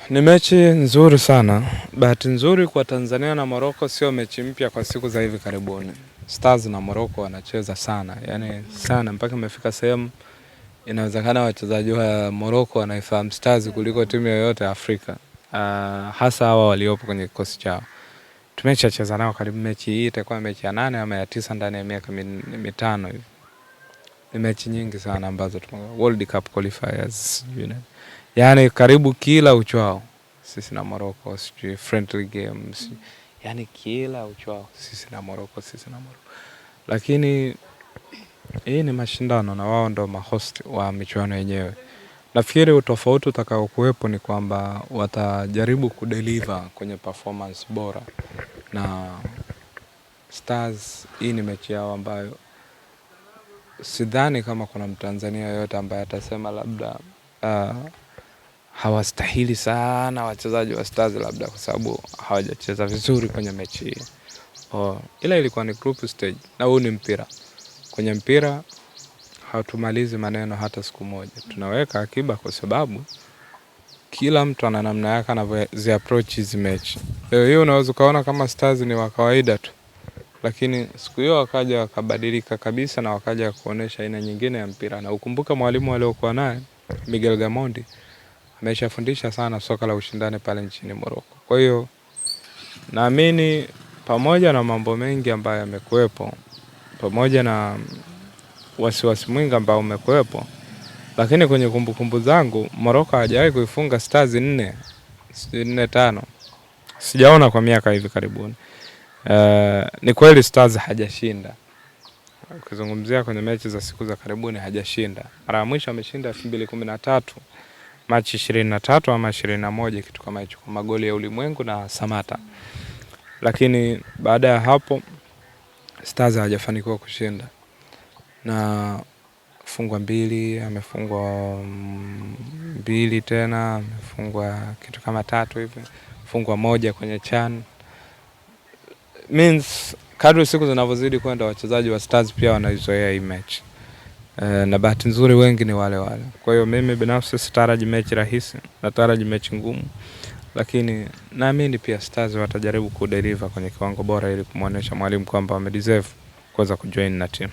Ni mechi nzuri sana. Bahati nzuri kwa Tanzania na Morocco sio mechi mpya kwa siku za hivi karibuni. Stars na Morocco wanacheza sana, yani sana mpaka imefika sehemu inawezekana wachezaji wa Morocco wanaifahamu Stars kuliko timu yoyote Afrika. Hasa hawa waliopo kwenye kikosi chao. Tumeshacheza nao karibu, mechi hii itakuwa mechi ya 8 ama ya 9 ndani ya miaka mitano hivi. Ni mechi nyingi sana ambazo World Cup qualifiers, yani karibu kila uchao sisi na Morocco, friendly games, yani kila uchao sisi na Morocco. Lakini hii ni mashindano na wao ndo mahost wa michuano yenyewe. Nafikiri utofauti utakao kuwepo ni kwamba watajaribu kudeliver kwenye performance bora, na Stars hii ni mechi yao ambayo sidhani kama kuna Mtanzania yoyote ambaye atasema labda hawastahili sana wachezaji wa Stars labda kwa sababu hawajacheza vizuri kwenye mechi hii. Ila ilikuwa ni group stage na huu ni mpira. Kwenye mpira hatumalizi maneno hata siku moja. Tunaweka akiba kwa sababu kila mtu ana namna yake anavyozi approach hizi mechi. Hiyo unaweza kaona kama Stars ni wa kawaida tu, lakini siku hiyo wakaja wakabadilika kabisa na wakaja kuonesha aina nyingine ya mpira. Na ukumbuka mwalimu aliokuwa naye Miguel Gamondi ameshafundisha sana soka la ushindani pale nchini Morocco. Kwa hiyo naamini pamoja na mambo mengi ambayo yamekuepo, pamoja na wasiwasi mwingi ambao umekuepo, lakini kwenye kumbukumbu zangu Morocco hajawahi kuifunga Stars 4-5. Sijaona kwa miaka hivi karibuni. Ni kweli Stars hajashinda. Ukizungumzia kwenye mechi za siku za karibuni hajashinda. Mara ya mwisho ameshinda 2013, Machi 23 ama 21, kitu kama hicho, kwa magoli ya ulimwengu na Samata. Lakini baada ya hapo Stars hajafanikiwa kushinda. Na fungwa 2, amefungwa 2 tena, amefungwa kitu kama 3 hivi, fungwa 1 kwenye CHAN. Means kadri siku zinavyozidi kwenda wachezaji wa Stars pia wanaizoea hii mechi. Na bahati nzuri wengi ni wale wale. Kwa hiyo mimi binafsi sitaraji mechi rahisi, nataraji mechi ngumu, lakini naamini pia Stars watajaribu kudeliver kwenye kiwango bora ili kumuonesha mwalimu kwamba wamedeserve kuweza kujoin na team.